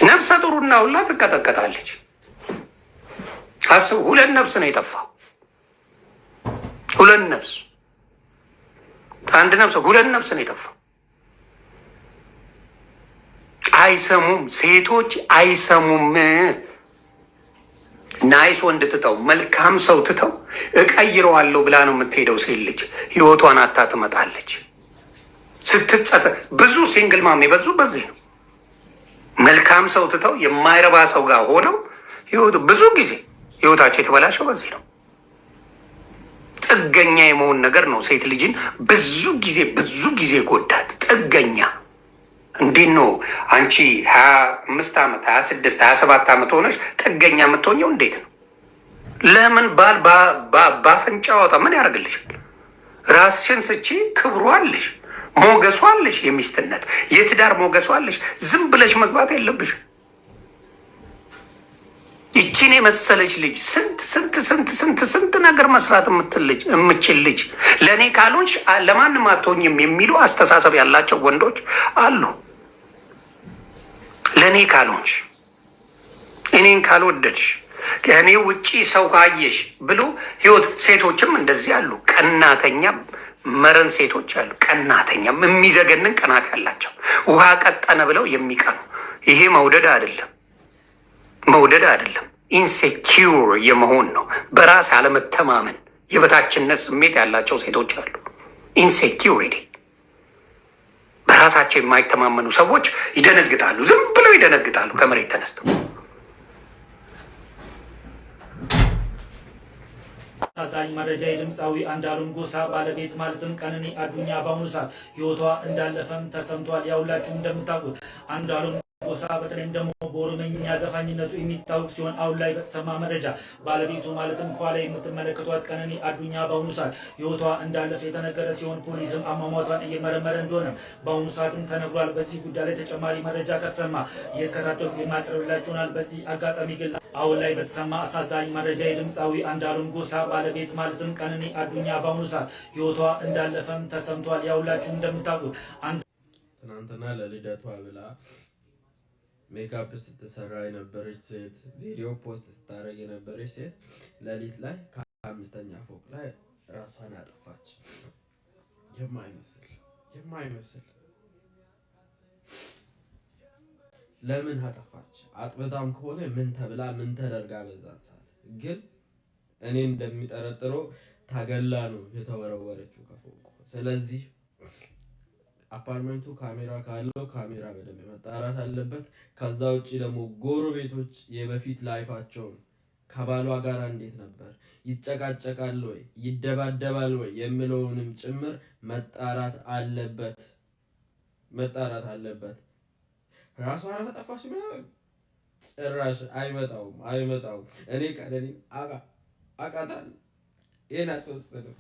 ነፍሰ ጡሩና ሁላ ትቀጠቀጣለች። አስቡ፣ 2 ነፍስ ነው የጠፋው። 2 ነፍስ፣ 1 ነፍስ፣ 2 ነፍስ ነው የጠፋው። አይሰሙም፣ ሴቶች አይሰሙም። ናይስ ወንድ ትተው መልካም ሰው ትተው እቀይረዋለሁ ብላ ነው የምትሄደው። ሴት ልጅ ህይወቷን አታ ትመጣለች። ስትጸጸት ብዙ ሲንግል ማም የበዙ በዚህ ነው። መልካም ሰው ትተው የማይረባ ሰው ጋር ሆነው ብዙ ጊዜ ህይወታቸው የተበላሸው በዚህ ነው። ጥገኛ የመሆን ነገር ነው ሴት ልጅን ብዙ ጊዜ ጎዳት። ጥገኛ እንዴት ነው አንቺ 25 ዓመት 26 27 ዓመት ሆነሽ ጥገኛ የምትሆኘው? እንዴት ነው? ለምን ባል ባፍንጫ ወጣ ምን ያደርግልሻል? ራስሽን ስቺ ክብሩ አለሽ፣ ሞገሱ አለሽ፣ የሚስትነት የትዳር ሞገሱ አለሽ። ዝም ብለሽ መግባት የለብሽ። ይቺን የመሰለች ልጅ ስንት ነገር መስራት የምችል ልጅ ለእኔ ካልሆንሽ ለማንም አትሆኝም የሚሉ አስተሳሰብ ያላቸው ወንዶች አሉ። ለእኔ ካልሆንሽ፣ እኔን ካልወደድሽ፣ ከእኔ ውጪ ሰው ካየሽ ብሎ ህይወት። ሴቶችም እንደዚህ አሉ። ቀናተኛ መረን ሴቶች አሉ። ቀናተኛም የሚዘገንን ቅናት ያላቸው ውሃ ቀጠነ ብለው የሚቀኑ። ይሄ መውደድ አይደለም፣ መውደድ አይደለም። ኢንሴኪውር የመሆን ነው። በራስ አለመተማመን፣ የበታችነት ስሜት ያላቸው ሴቶች አሉ። ኢንሴኪውሪቲ፣ በራሳቸው የማይተማመኑ ሰዎች ይደነግጣሉ። ዝም ብለው ይደነግጣሉ ከመሬት ተነስተው። አሳዛኝ መረጃ የድምፃዊ አንዱዓለም ጎሳ ባለቤት ማለትም ቀነኒ አዱኛ በአሁኑ ሰዓት ህይወቷ እንዳለፈም ተሰምቷል። ያውላችሁ እንደምታውቁት አንዱዓለም ጎሳ በተለይም ደግሞ በኦሮምኛ ዘፋኝነቱ የሚታወቅ ሲሆን አሁን ላይ በተሰማ መረጃ ባለቤቱ ማለትም ኋላ የምትመለከቷት ቀነኒ አዱኛ በአሁኑ ሰዓት ህይወቷ እንዳለፈ የተነገረ ሲሆን ፖሊስም አሟሟቷን እየመረመረ እንደሆነ በአሁኑ ሰዓትም ተነግሯል። በዚህ ጉዳይ ላይ ተጨማሪ መረጃ ከተሰማ እየተከታተልኩ የማቀርብላችሁናል። በዚህ አጋጣሚ ግን አሁን ላይ በተሰማ አሳዛኝ መረጃ የድምፃዊ አንዱዓለም ጎሳ ባለቤት ማለትም ቀነኒ አዱኛ በአሁኑ ሰዓት ህይወቷ እንዳለፈም ተሰምቷል። ያውላችሁ እንደምታውቁት ትናንትና ለልደቷ ብላ ሜካፕ ስትሰራ የነበረች ሴት፣ ቪዲዮ ፖስት ስታደርግ የነበረች ሴት ሌሊት ላይ ከ5ኛ ፎቅ ላይ ራሷን አጠፋች። የማይመስል ለምን አጠፋች? አጥብታም ከሆነ ምን ተብላ ምን ተደርጋ? በዛን ሰዓት ግን እኔ እንደሚጠረጥረው ታገላ ነው የተወረወረችው ከፎቁ። ስለዚህ አፓርትመንቱ ካሜራ ካለው ካሜራ በደንብ መጣራት አለበት። ከዛ ውጪ ደግሞ ጎረቤቶች የበፊት ላይፋቸውን ከባሏ ጋር እንዴት ነበር፣ ይጨቃጨቃል ወይ፣ ይደባደባል ወይ የሚለውንም ጭምር መጣራት አለበት። ራሷን አጠፋች ምናምን ጭራሽ አይመጣውም። እኔ ቀነኒ አቃታለሁ። ይሄን አትወስንም።